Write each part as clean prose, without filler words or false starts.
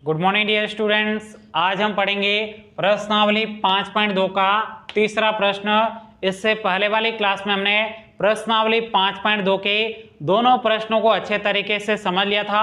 Good morning dear students. आज हम पढ़ेंगे प्रश्नावली 5.2 का तीसरा प्रश्न। इससे पहले वाली क्लास में हमने प्रश्नावली 5.2 के दोनों प्रश्नों को अच्छे तरीके से समझ लिया था।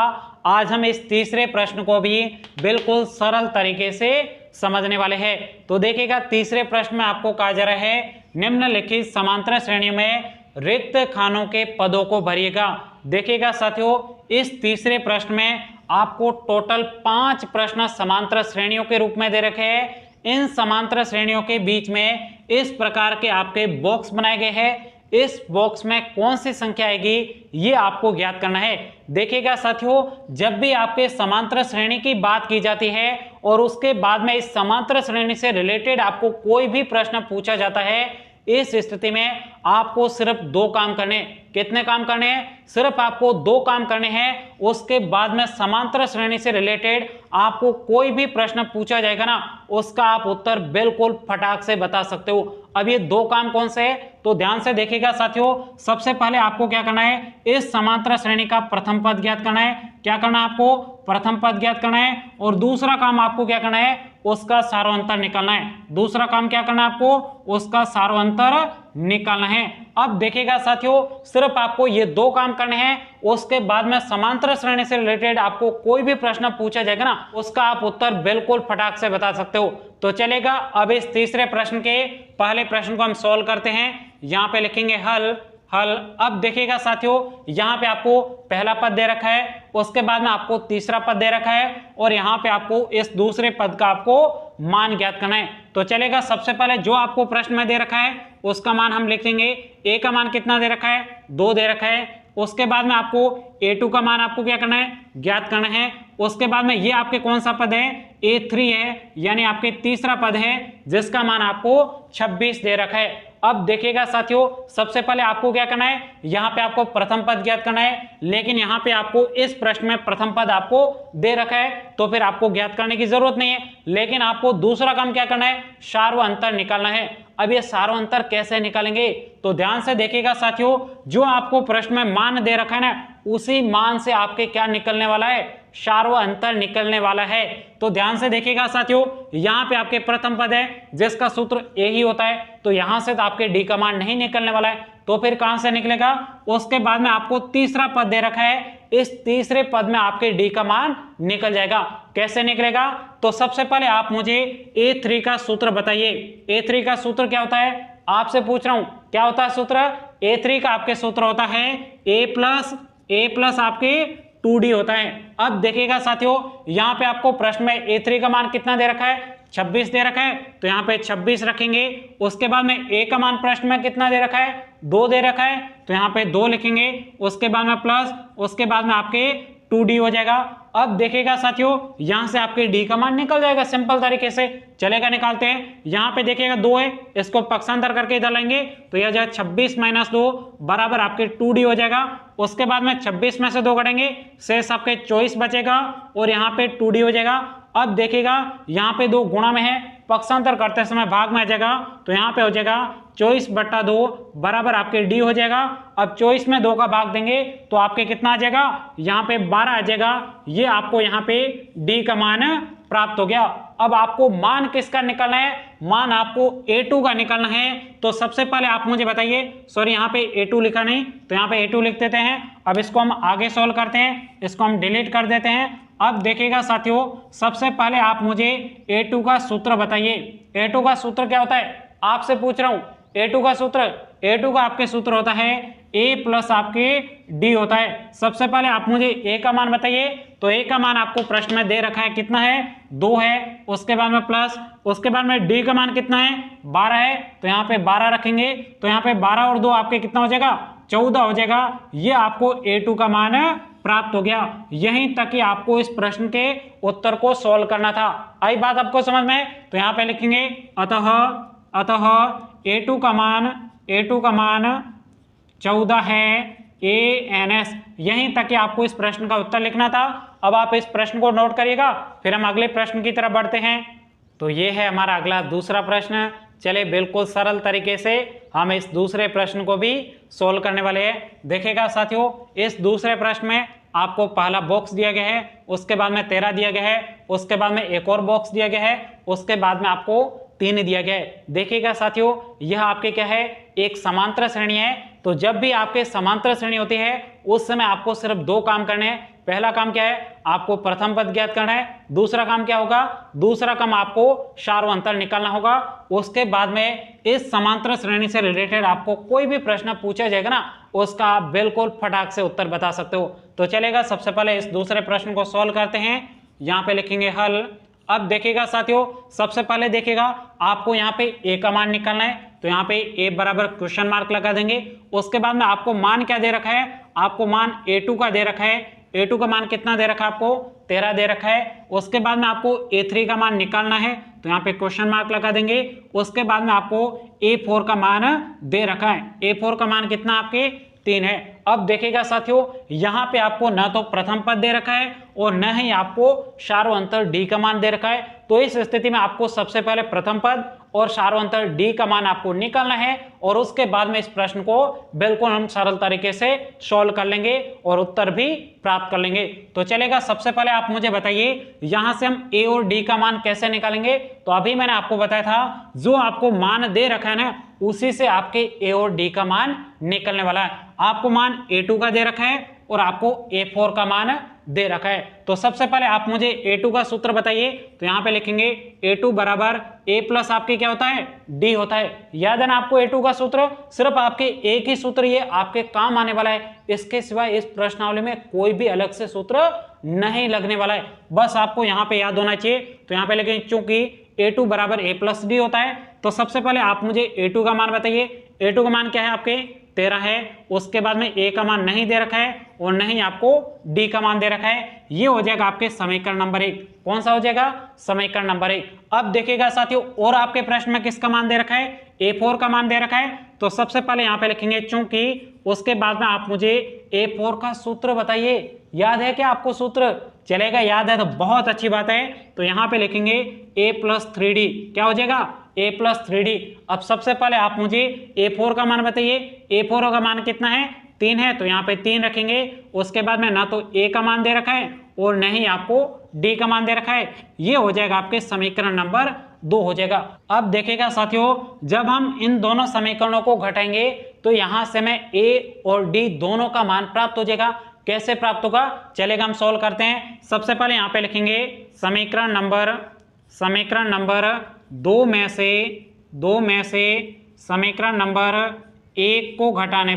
आज हम इस तीसरे प्रश्न को भी बिल्कुल सरल तरीके से समझने वाले हैं। तो देखिएगा, तीसरे प्रश्न में आपको कहा जा रहा है निम्नलिखित समांतर श्रेणियों में रिक्त खानों के पदों को भरिएगा। देखिएगा साथियों, इस तीसरे प्रश्न में आपको टोटल 5 प्रश्न समांतर श्रेणियों के रूप में दे रखे हैं। इन समांतर श्रेणियों के बीच में इस प्रकार के आपके बॉक्स बनाए गए हैं। इस बॉक्स में कौन सी संख्या आएगी ये आपको ज्ञात करना है। देखिएगा साथियों, जब भी आपके समांतर श्रेणी की बात की जाती है और उसके बाद में इस समांतर श्रेणी से रिलेटेड आपको कोई भी प्रश्न पूछा जाता है, इस स्थिति में आपको सिर्फ 2 काम करने। कितने काम करने हैं? सिर्फ आपको 2 काम करने हैं। उसके बाद में समांतर श्रेणी से रिलेटेड आपको कोई भी प्रश्न पूछा जाएगा ना, उसका आप उत्तर बिल्कुल फटाक से बता सकते हो। अब ये 2 काम कौन से हैं तो ध्यान से देखिएगा साथियों। सबसे पहले आपको क्या करना है, इस समांतर श्रेणी का प्रथम पद ज्ञात करना है। क्या करना है आपको? प्रथम पद ज्ञात करना है। और दूसरा काम आपको क्या करना है, उसका सारोंतर निकालना है। दूसरा काम क्या करना है आपको? उसका सारोंतर निकालना है। अब देखिएगा साथियों, सिर्फ आपको ये 2 काम करने हैं। उसके बाद में समांतर श्रेणी से रिलेटेड आपको कोई भी प्रश्न पूछा जाएगा ना, उसका आप उत्तर बिल्कुल फटाक से बता सकते हो। तो चलेगा, अब इस तीसरे प्रश्न के पहले प्रश्न को हम सॉल्व करते हैं। यहां पे लिखेंगे हल। अब देखिएगा साथियों, यहां पे आपको पहला पद दे रखा है, उसके बाद में आपको तीसरा पद दे रखा है और यहां पे आपको इस दूसरे पद का आपको मान ज्ञात करना है। तो चलेगा, सबसे पहले जो आपको प्रश्न में दे रखा है उसका मान हम लिखेंगे। ए का मान कितना दे रखा है? 2 दे रखा है। उसके बाद में आपको A2 का मान आपको क्या करना है? ज्ञात करना है। उसके बाद में ये आपके कौन सा पद है? A3 है, यानी आपके तीसरा पद है जिसका मान आपको 26 दे रखा है। अब देखिएगा साथियों, सबसे पहले आपको क्या करना है, यहाँ पे आपको प्रथम पद ज्ञात करना है, लेकिन यहाँ पे आपको इस प्रश्न में प्रथम पद आपको दे रखा है तो फिर आपको ज्ञात करने की जरूरत नहीं है। लेकिन आपको दूसरा काम क्या करना है, सार्व अंतर निकालना है। अब ये सार्व अंतर कैसे निकालेंगे तो ध्यान से देखिएगा साथियों, जो आपको प्रश्न में मान दे रखा है ना, उसी मान से आपके क्या निकलने वाला है, सार्व अंतर निकलने वाला है। तो ध्यान से देखिएगा साथियों, यहाँ पे आपके प्रथम पद है जिसका सूत्र ए ही होता है, तो यहां से तो आपके डी का मान नहीं निकलने वाला है, तो फिर कहां से निकलेगा? उसके बाद में आपको तीसरा पद दे रखा है, इस तीसरे पद में आपके डी का मान निकल जाएगा। कैसे निकलेगा? तो सबसे पहले आप मुझे A3 का सूत्र बताइए। A3 का सूत्र क्या होता है? आपसे पूछ रहा हूं, क्या होता है सूत्र? A3 का आपके सूत्र होता है A प्लस आपके 2D होता है। अब देखिएगा साथियों, यहाँ पे आपको प्रश्न में A3 का मान कितना दे रखा है? 26 दे रखा है, तो यहाँ पे 26 रखेंगे। उसके बाद में A का मान प्रश्न में कितना दे रखा है? 2 दे रखा है, तो यहाँ पे 2 लिखेंगे। उसके बाद में प्लस, उसके बाद में आपके 2D हो जाएगा। अब देखिएगा साथियों, यहां से आपके D का मान निकल जाएगा सिंपल तरीके से। चलेगा, निकालते हैं। यहां पे देखिएगा 2 है, इसको पक्षांतर करके इधर लाएंगे तो यह जाए 26 - 2 बराबर आपके 2D हो जाएगा। उसके बाद में 26 में से 2 कटेंगे, शेष आपके 24 बचेगा और यहाँ पे 2D हो जाएगा। अब देखिएगा, यहाँ पे 2 गुणा में है, पक्षांतर करते समय भाग में आ जाएगा, तो यहाँ पे हो जाएगा 24/2 बराबर आपके D हो जाएगा। अब 24 में 2 का भाग देंगे तो आपके कितना आ जाएगा? यहाँ पे 12 आ जाएगा। ये आपको यहाँ पे D का मान प्राप्त हो गया। अब आपको मान किसका निकालना है? मान आपको A2 का निकालना है। तो सबसे पहले आप मुझे बताइए, सॉरी यहाँ पे A2 लिखा नहीं, तो यहाँ पे A2 लिख देते हैं। अब इसको हम आगे सॉल्व करते हैं, इसको हम डिलीट कर देते हैं। अब देखिएगा साथियों, सबसे पहले आप मुझे A2 का सूत्र बताइए। A2 का सूत्र क्या होता है? आपसे पूछ रहा हूं, A2 का सूत्र, A2 का आपके सूत्र होता है A प्लस आपके D होता है। सबसे पहले आप मुझे A का मान बताइए। तो A का मान आपको प्रश्न में दे रखा है, कितना है? 2 है। उसके बाद में प्लस, उसके बाद में D का मान कितना है? 12 है, तो यहाँ पे 12 रखेंगे। तो यहाँ पे 12 और 2 आपके कितना हो जाएगा? 14 हो जाएगा। ये आपको A2 का मान प्राप्त हो गया। यहीं तक कि आपको इस प्रश्न के उत्तर को सॉल्व करना था। आई बात आपको समझ में? तो यहाँ पे लिखेंगे अतः A2 का मान 14 है ANS। यहीं तक कि आपको इस प्रश्न का उत्तर लिखना था। अब आप इस प्रश्न को नोट करिएगा, फिर हम अगले प्रश्न की तरफ बढ़ते हैं। तो ये है हमारा अगला दूसरा प्रश्न। चलिए, बिल्कुल सरल तरीके से हम इस दूसरे प्रश्न को भी सोल्व करने वाले हैं। देखिएगा साथियों, इस दूसरे प्रश्न में आपको पहला बॉक्स दिया गया है, उसके बाद में 13 दिया गया है, उसके बाद में एक और बॉक्स दिया गया है, उसके बाद में आपको 3 दिया गया है। देखिएगा साथियों, यह आपके क्या है, एक समांतर श्रेणी है। तो जब भी आपके समांतर श्रेणी होती है उस समय आपको सिर्फ 2 काम करने हैं। पहला काम क्या है, आपको प्रथम पद ज्ञात करना है। दूसरा काम क्या होगा, दूसरा काम आपको सार्वअंतर निकालना होगा। उसके बाद में इस समांतर श्रेणी से रिलेटेड आपको कोई भी प्रश्न पूछा जाएगा ना, उसका आप बिल्कुल फटाक से उत्तर बता सकते हो। तो चलेगा, सबसे पहले इस दूसरे प्रश्न को सॉल्व करते हैं। यहाँ पे लिखेंगे हल। अब देखिएगा साथियों, सबसे पहले देखिएगा आपको यहाँ पे ए का मान निकालना है। तो यहाँ पे ए बराबर क्वेश्चन मार्क लगा देंगे। उसके बाद में आपको मान क्या दे रखा है, आपको मान A2 का दे रखा है। A2 का मान कितना दे रखा है, आपको 13 दे रखा है। उसके बाद में आपको A3 का मान निकालना है। तो यहाँ पे क्वेश्चन मार्क लगा देंगे। उसके बाद में आपको A4 का मान दे रखा है। A4 का मान कितना आपके 3 है। अब देखिएगा साथियों, यहाँ पे आपको न तो प्रथम पद दे रखा है और न ही आपको सार्वअंतर डी का मान दे रखा है। तो इस स्थिति में आपको सबसे पहले प्रथम पद और सार्वअंतर डी का मान आपको निकालना है और उसके बाद में इस प्रश्न को बिल्कुल हम सरल तरीके से सॉल्व कर लेंगे और उत्तर भी प्राप्त कर लेंगे। तो चलेगा, सबसे पहले आप मुझे बताइए यहां से हम ए और डी का मान कैसे निकालेंगे। तो अभी मैंने आपको बताया था, जो आपको मान दे रखा है ना, उसी से आपके ए और डी का मान निकलने वाला है। आपको मान A2 का दे रखा है और आपको A4 का मान दे रखा है। तो सबसे पहले आप मुझे A2 का सूत्र बताइए। तो यहाँ पे लिखेंगे A2 बराबर A प्लस आपके क्या होता है, D होता है। याद है ना आपको A2 का सूत्र, सिर्फ आपके एक ही सूत्र ये आपके काम आने वाला है। इसके सिवाय इस प्रश्नावली में कोई भी अलग से सूत्र नहीं लगने वाला है, बस आपको यहाँ पे याद होना चाहिए। तो यहाँ पे लिखेंगे चूंकि A2 बराबर A प्लस D होता है, तो सबसे पहले आप मुझे A2 का मान बताइए। A2 का मान क्या है, आपके 13 है। उसके बाद में A का मान नहीं दे रखा है और नहीं आपको D का मान दे रखा है। ये हो जाएगा आपके समीकरण नंबर 1। कौन सा हो जाएगा, समीकरण नंबर 1। अब देखिएगा साथियों, और आपके प्रश्न में किसका मान दे रखा है, A4 का मान दे रखा है। तो सबसे पहले यहाँ पे लिखेंगे चूंकि, उसके बाद में आप मुझे A4 का सूत्र बताइए। याद है क्या आपको सूत्र, चलेगा याद है तो बहुत अच्छी बात है। तो यहाँ पे लिखेंगे A प्लस 3D, क्या हो जाएगा, A प्लस 3D। अब सबसे पहले आप मुझे A4 का मान बताइए। A4 का मान कितना है, 3 है। तो यहाँ पे 3 रखेंगे। उसके बाद में ना तो A का मान दे रखा है और न ही आपको D का मान दे रखा है। ये हो जाएगा आपके समीकरण नंबर 2 हो जाएगा। अब देखिएगा साथियों, जब हम इन दोनों समीकरणों को घटाएंगे तो यहाँ से मैं A और D दोनों का मान प्राप्त हो जाएगा। कैसे प्राप्त होगा, चलेगा हम सॉल्व करते हैं। सबसे पहले यहाँ पे लिखेंगे समीकरण नंबर 2 में से समीकरण नंबर 1 को घटाने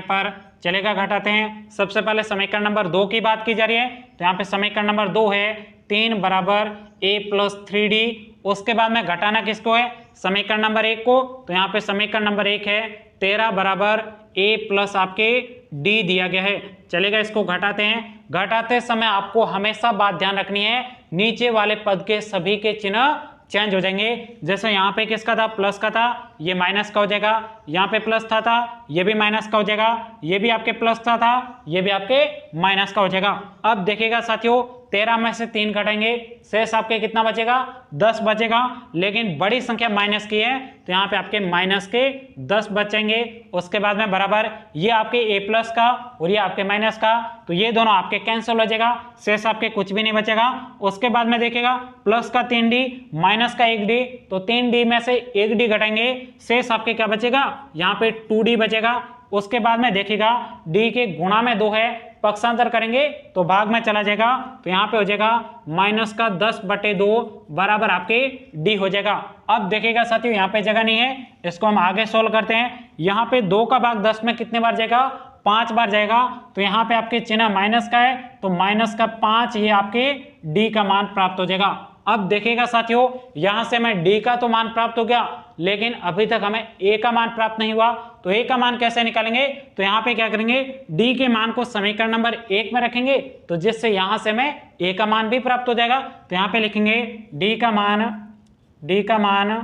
पर चलेगा, घटाते हैं। सबसे पहले समीकरण नंबर 2 की बात की जा रही है। तो यहाँ पे समीकरण नंबर 2 है 3 बराबर A प्लस 3D। उसके बाद में घटाना किसको है, समीकरण नंबर 1 को। तो यहाँ पे समीकरण नंबर 1 है 13 बराबर A प्लस आपके D दिया गया है। चलेगा, इसको घटाते हैं। घटाते समय आपको हमेशा बात ध्यान रखनी है, नीचे वाले पद के सभी के चिन्ह चेंज हो जाएंगे। जैसे यहाँ पे किसका था, प्लस का था, ये माइनस का हो जाएगा। यहाँ पे प्लस था, ये भी माइनस का हो जाएगा। ये भी आपके प्लस था, ये भी आपके माइनस का हो जाएगा। अब देखिएगा साथियों, 13 में से 3 घटाएंगे, शेष आपके कितना बचेगा, 10 बचेगा। लेकिन बड़ी संख्या माइनस की है तो यहाँ पे आपके माइनस के 10 बचेंगे। उसके बाद में बराबर ये आपके A प्लस का और ये आपके माइनस का, तो ये दोनों आपके कैंसिल हो जाएगा, शेष आपके कुछ भी नहीं बचेगा। उसके बाद में देखिएगा प्लस का 3D माइनस का 1D, तो 3D में से 1D घटाएंगे, शेष आपके क्या बचेगा, यहाँ पे 2D बचेगा। उसके बाद में देखिएगा D के गुणा में 2 है, पक्षांतर करेंगे तो भाग में चला जाएगा। तो यहाँ पे हो जाएगा माइनस का 10/2 बराबर आपके D हो जाएगा। अब देखिएगा साथियों, यहाँ पे जगह नहीं है, इसको हम आगे सोल्व करते हैं। यहाँ पे 2 का भाग 10 में कितने बार जाएगा, 5 बार जाएगा। तो यहाँ पे आपके चिन्ह माइनस का है, तो माइनस का 5 ये आपके D का मान प्राप्त हो जाएगा। अब देखिएगा साथियों, यहां से हमें D का तो मान प्राप्त हो गया, लेकिन अभी तक हमें A का मान प्राप्त नहीं हुआ। तो A का मान कैसे निकालेंगे, तो यहाँ पे क्या करेंगे, D के मान को समीकरण नंबर 1 में रखेंगे, तो जिससे यहां से हमें A का मान भी प्राप्त हो जाएगा। तो यहाँ पे लिखेंगे D का मान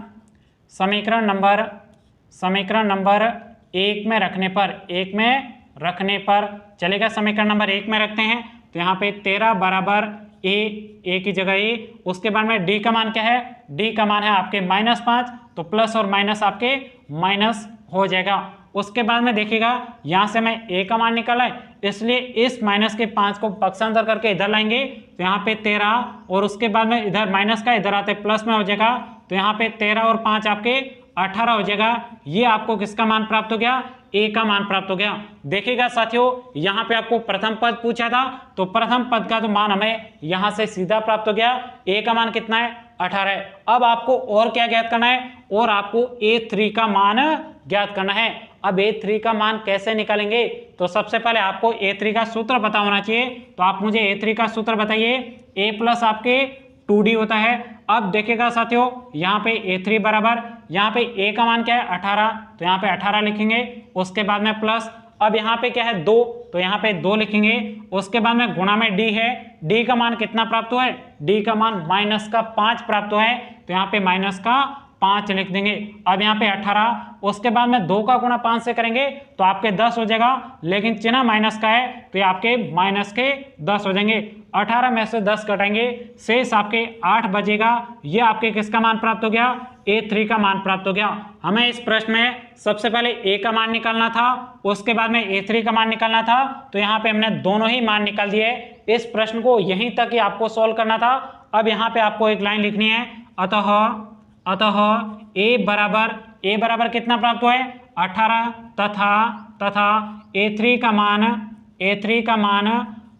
समीकरण नंबर 1 में रखने पर चलेगा। समीकरण नंबर 1 में रखते हैं। तो यहाँ पे 13 बराबर A की जगह A। उसके बाद में D का मान क्या है, D का मान है आपके -5, तो प्लस और माइनस आपके माइनस हो जाएगा। उसके बाद में देखिएगा यहाँ से मैं a का मान निकाला है, इसलिए इस माइनस के 5 को पक्षांतर करके इधर लाएंगे तो यहाँ पे 13, और उसके बाद में इधर माइनस का इधर आते प्लस में हो जाएगा, तो यहाँ पे 13 और 5 आपके 18 हो जाएगा। ये आपको किसका मान प्राप्त हो गया? a का मान प्राप्त हो गया। देखिएगा साथियों, यहाँ पे आपको प्रथम पद पूछा था, तो प्रथम पद का तो मान हमें यहाँ से सीधा प्राप्त हो गया। a का मान कितना है? 18 है। अब आपको और क्या ज्ञात करना है? और आपको a3 का मान ज्ञात करना है। अब a3 का मान कैसे निकालेंगे? तो सबसे पहले आपको a3 का सूत्र पता होना चाहिए, तो आप मुझे a3 का सूत्र बताइए। a प्लस आपके 2d होता है। अब देखिएगा साथियों, यहाँ पे a3 बराबर, यहाँ पे a का मान क्या है? 18, तो यहाँ पे 18 लिखेंगे। उसके बाद में प्लस, अब यहाँ पे क्या है? 2, तो यहाँ पे 2 लिखेंगे। उसके बाद में गुणा में d है, d का मान कितना प्राप्त हुआ है? d का मान माइनस का 5 प्राप्त हुआ है, तो यहाँ पे माइनस का 5 लिख देंगे। अब यहाँ पे 18, उसके बाद में 2 का गुणा 5 से करेंगे तो आपके 10 हो जाएगा, लेकिन चिन्ह माइनस का है तो ये आपके माइनस के 10 हो जाएंगे। 18 में से 10 कटेंगे, शेष आपके 8 बचेगा। ये आपके किसका मान प्राप्त हो गया? a3 का मान प्राप्त हो गया। हमें इस प्रश्न में सबसे पहले a का मान निकालना था, उसके बाद में a3 का मान निकालना था, तो यहाँ पे हमने दोनों ही मान निकाल दिए। इस प्रश्न को यहीं तक ही आपको सॉल्व करना था। अब यहाँ पे आपको एक लाइन लिखनी है, अतः a बराबर कितना प्राप्त हुआ है? 18 तथा a3 का मान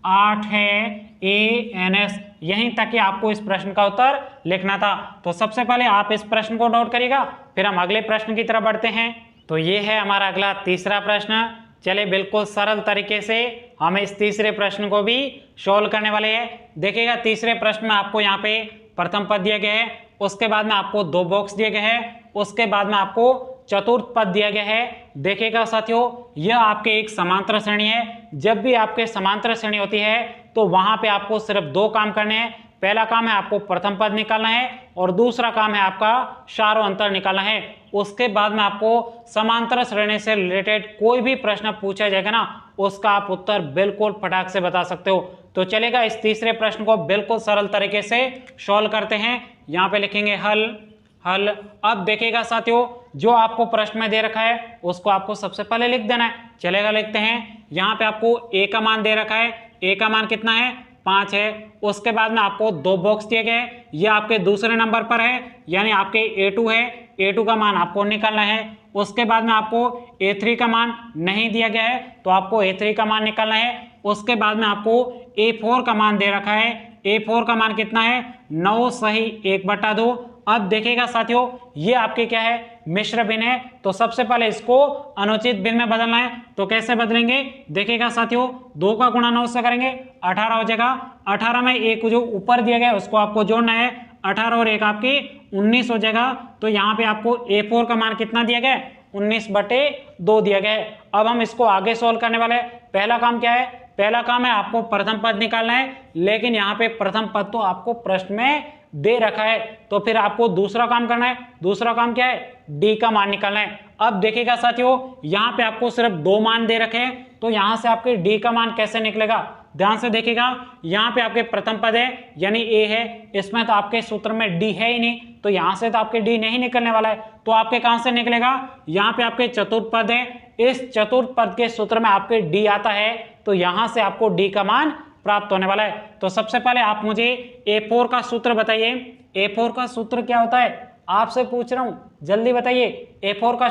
8 है ANS। यहीं तक कि आपको इस प्रश्न का उत्तर लिखना था। तो सबसे पहले आप इस प्रश्न को नोट करिएगा, फिर हम अगले प्रश्न की तरफ बढ़ते हैं। तो ये है हमारा अगला तीसरा प्रश्न। चलिए बिल्कुल सरल तरीके से हम इस तीसरे प्रश्न को भी सॉल्व करने वाले हैं। देखिएगा तीसरे प्रश्न में आपको यहाँ पे प्रथम पद दिया गया है, उसके बाद में आपको 2 बॉक्स दिए गए हैं, उसके बाद में आपको चतुर्थ पद दिया गया है। देखिएगा साथियों, यह आपके एक समांतर श्रेणी है। जब भी आपके समांतर श्रेणी होती है तो वहां पे आपको सिर्फ 2 काम करने हैं। पहला काम है आपको प्रथम पद निकालना है, और दूसरा काम है आपका चारों अंतर निकालना है। उसके बाद में आपको समांतर श्रेणी से रिलेटेड कोई भी प्रश्न पूछा जाएगा ना, उसका आप उत्तर बिल्कुल फटाक से बता सकते हो। तो चलेगा, इस तीसरे प्रश्न को बिल्कुल सरल तरीके से सॉल्व करते हैं। यहाँ पे लिखेंगे हल। अब देखिएगा साथियों, जो आपको प्रश्न में दे रखा है उसको आपको सबसे पहले लिख देना है। चलेगा, लिखते हैं। यहाँ पे आपको a का मान दे रखा है, a का मान कितना है? 5 है। उसके बाद में आपको 2 बॉक्स दिए गए, ये आपके दूसरे नंबर पर है, यानी आपके a2 है। a2 का मान आपको निकालना है। उसके बाद में आपको a3 का मान नहीं दिया गया है, तो आपको a3 का मान निकालना है। उसके बाद में आपको a4 का मान दे रखा है। a4 का मान कितना है? 9 सही 1/2। अब देखिएगा साथियों, ये आपके क्या है? मिश्र भिन्न है। तो सबसे पहले इसको अनुचित भिन्न में बदलना है। तो कैसे बदलेंगे? देखिएगा साथियों, 2 का गुणा 9 से करेंगे, 18 हो जाएगा। 18 में एक जो ऊपर दिया गया उसको आपको जोड़ना है। 18 और 1 आपकी 19 हो जाएगा। तो यहाँ पे आपको a4 का मान कितना दिया गया? 19/2 दिया गया है। अब हम इसको आगे सोल्व करने वाले हैं। पहला काम क्या है? पहला काम है आपको प्रथम पद निकालना है, लेकिन यहाँ पे प्रथम पद तो आपको प्रश्न में दे रखा है, तो फिर आपको दूसरा काम करना है। दूसरा काम क्या है? d का मान निकालना है। अब देखिएगा साथियों, यहाँ पे आपको सिर्फ 2 मान दे रखे हैं, तो यहाँ से आपके d का मान कैसे निकलेगा? ध्यान से देखिएगा, यहाँ पे आपके प्रथम पद है यानी a है, इसमें तो आपके सूत्र में d है ही नहीं, तो यहाँ से तो आपके d नहीं निकलने वाला है। तो आपके कहाँ से निकलेगा? यहाँ पे आपके चतुर्थ पद है, इस चतुर्थ पद के सूत्र में आपके d आता है, तो यहाँ से आपको d का मान प्राप्त होने वाला है। तो सबसे पहले आप मुझे a4 का सूत्र बताइए। a4 का सूत्र क्या होता है? आपसे पूछ रहा हूं, जल्दी बताइए। a4 का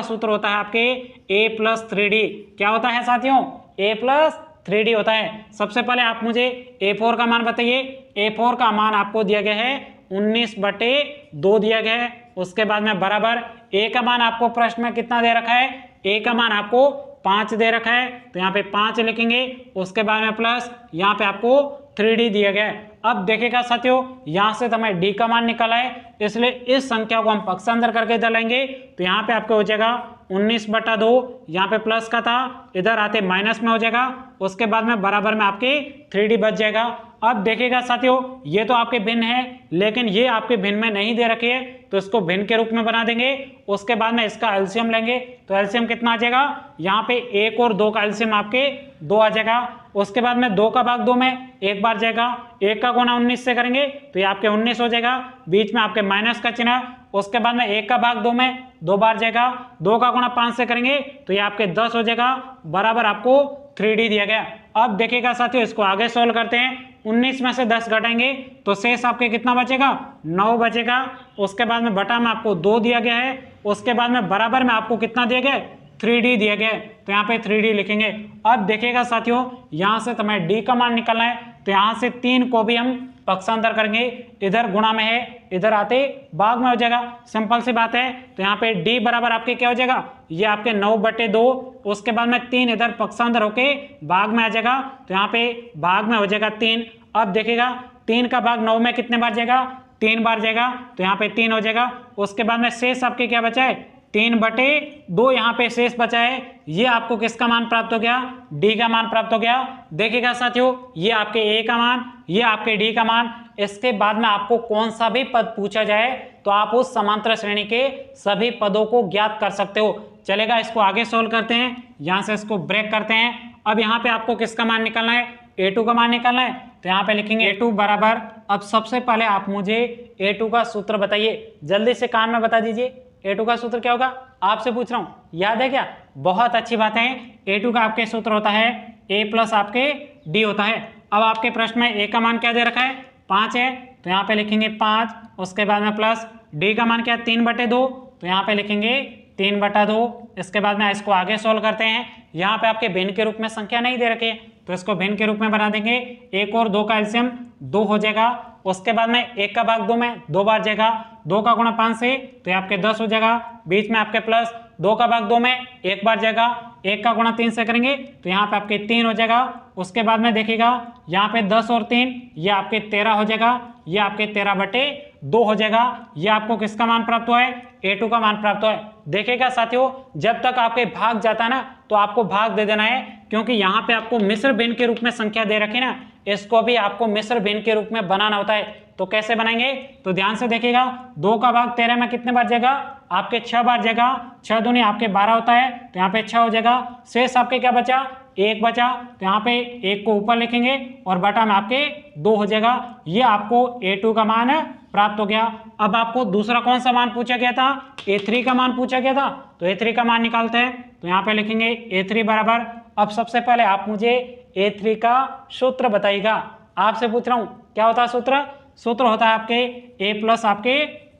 सूत्र होता है आपके a + 3d। क्या होता है साथियों? a + 3d होता है। सबसे पहले आप मुझे a4 का मान बताइए। a4 का मान आपको दिया गया है 19/2 दिया गया है। उसके बाद में बराबर a का मान आपको प्रश्न में कितना दे रखा है? a का मान आपको 5 दे रखा है, तो यहाँ पे 5 लिखेंगे। उसके बाद में प्लस यहाँ पे आपको 3d दिया गया है। अब देखिएगा साथियों, यहाँ से तो हमें d का मान निकाला है, इसलिए इस संख्या को हम पक्षांतर करके इधर लेंगे, तो यहाँ पे आपको हो जाएगा 19/2। यहाँ पे प्लस का था, इधर आते माइनस में हो जाएगा। उसके बाद में बराबर में आपके 3d बच जाएगा। अब देखिएगा साथियों, ये तो आपके भिन्न है, लेकिन ये आपके भिन्न में नहीं दे रखी है, तो इसको भिन्न के रूप में बना देंगे। उसके बाद में इसका एलसीएम लेंगे, तो एलसीएम कितना आ जाएगा? यहाँ पे 1 और 2 का एलसीएम आपके 2 आ जाएगा। उसके बाद में 2 का भाग 2 में 1 बार जाएगा, 1 का गुणा 19 से करेंगे तो ये आपके 19 हो जाएगा। बीच में आपके माइनस का चिन्ह, उसके बाद में 1 का भाग 2 में 2 बार जाएगा, 2 का गुणा 5 से करेंगे तो ये आपके 10 हो जाएगा, बराबर आपको 3D दिया गया। अब देखिएगा साथियों, इसको आगे सोल्व करते हैं। 19 में से 10 घटाएंगे तो शेष आपके कितना बचेगा, 9 बचेगा। उसके बाद में बटा में आपको 2 दिया गया है, उसके बाद में बराबर में आपको कितना दिया गया है, 3D दिया गया है, तो यहाँ पे 3D लिखेंगे। अब देखिएगा साथियों, यहाँ से तुम्हें D का मान निकालना है, तो यहाँ से 3 को भी हम पक्षांतर करेंगे, इधर गुणा में है, इधर आते भाग में हो जाएगा, सिंपल सी बात है। तो यहाँ पे D बराबर आपके क्या हो जाएगा, ये आपके 9/2, उसके बाद में 3 इधर पक्षांतर होके भाग में आ जाएगा, तो यहाँ पे भाग में हो जाएगा 3। अब देखिएगा 3 का भाग 9 में कितने बार जाएगा, 3 बार जाएगा, तो यहाँ पे 3 हो जाएगा। उसके बाद में शेष आपके क्या बचा है, 3/2 यहाँ पे शेष बचा है। ये आपको किसका मान प्राप्त हो गया, D का मान प्राप्त हो गया। देखिएगा साथियों, ये आपके A का मान, ये आपके D का मान। इसके बाद में आपको कौन सा भी पद पूछा जाए तो आप उस समांतर श्रेणी के सभी पदों को ज्ञात कर सकते हो। चलेगा, इसको आगे सोल्व करते हैं, यहाँ से इसको ब्रेक करते हैं। अब यहाँ पे आपको किसका मान निकालना है, A2 का मान निकालना है, तो यहाँ पे लिखेंगे A2 बराबर। अब सबसे पहले आप मुझे A2 का सूत्र बताइए, जल्दी से कान में बता दीजिए। A2 का सूत्र क्या होगा, आपसे पूछ रहा हूँ, याद है क्या, बहुत अच्छी बात है। A2 का आपके सूत्र होता है A प्लस आपके D होता है। अब आपके प्रश्न में A का मान क्या दे रखा है, 5 है, तो यहाँ पे लिखेंगे 5, उसके बाद में प्लस D का मान क्या है, 3/2, तो यहाँ पे लिखेंगे 3/2। इसके बाद में इसको आगे सोल्व करते हैं। यहाँ पे आपके भिन्न के रूप में संख्या नहीं दे रखे, तो इसको भिन्न के रूप में बना देंगे। 1 और 2 का एलसीएम 2 हो जाएगा। उसके बाद में 1 का भाग 2 में 2 बार जाएगा, 2 का गुणा 5 से तो ये आपके 10 हो जाएगा, बीच में आपके प्लस 2 का भाग 2 में 1 बार जाएगा, 1 का गुणा 3 से करेंगे तो यहाँ पे आपके 3 हो जाएगा। उसके बाद में देखिएगा यहाँ पे 10 और 3 ये आपके 13 हो जाएगा, ये आपके 13/2 हो जाएगा। ये आपको किसका मान प्राप्त हुआ है, A2 का मान प्राप्त हुआ है। देखिएगा साथियों, जब तक आपके भाग जाता है ना तो आपको भाग दे देना है, क्योंकि यहाँ पे आपको मिश्र भिन्न के रूप में संख्या दे रखी ना, इसको भी आपको मिश्र भिन्न के रूप में बनाना होता है। तो कैसे बनाएंगे, तो ध्यान से देखिएगा, 2 का भाग 13 में कितने बार जाएगा, आपके 6 बार जाएगा, 6 दूनी आपके 12 होता है, तो यहाँ पे 6 हो जाएगा। शेष आपके क्या बचा, 1 बचा, तो यहाँ पे 1 को ऊपर लिखेंगे और बटा में आपके 2 हो जाएगा। ये आपको A2 का मान प्राप्त हो गया। अब आपको दूसरा कौन सा मान पूछा गया था, A3 का मान पूछा गया था, तो A3 का मान निकालते हैं। तो यहाँ पे लिखेंगे A3 बराबर। अब सबसे पहले आप मुझे A3 का सूत्र बताइएगा, आपसे पूछ रहा हूँ क्या होता है सूत्र। सूत्र होता है आपके A प्लस आपके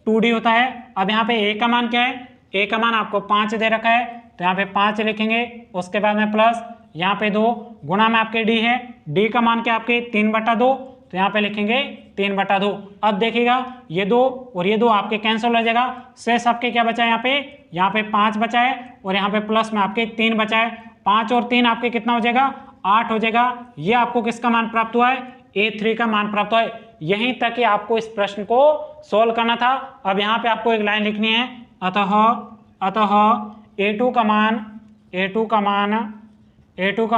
2D होता है। अब यहाँ पे A का मान क्या है, A का मान आपको 5 दे रखा है, तो यहाँ पे 5 लिखेंगे। उसके बाद में प्लस यहाँ पे 2 गुणा में आपके D है, D का मान क्या आपके 3/2, तो यहाँ पे लिखेंगे 3/2। अब देखिएगा ये 2 और ये 2 आपके कैंसिल हो जाएगा, शेष आपके क्या बचा है, यहाँ पे 5 बचा है और यहाँ पे प्लस में आपके 3 बचा है। 5 और 3 आपके कितना हो जाएगा, 8 हो जाएगा। ये आपको किसका मान प्राप्त हुआ है, A3 का मान प्राप्त हुआ है। यहीं तक कि आपको इस प्रश्न को सोल्व करना था। अब यहाँ पे आपको एक लाइन लिखनी है, अतः A2 का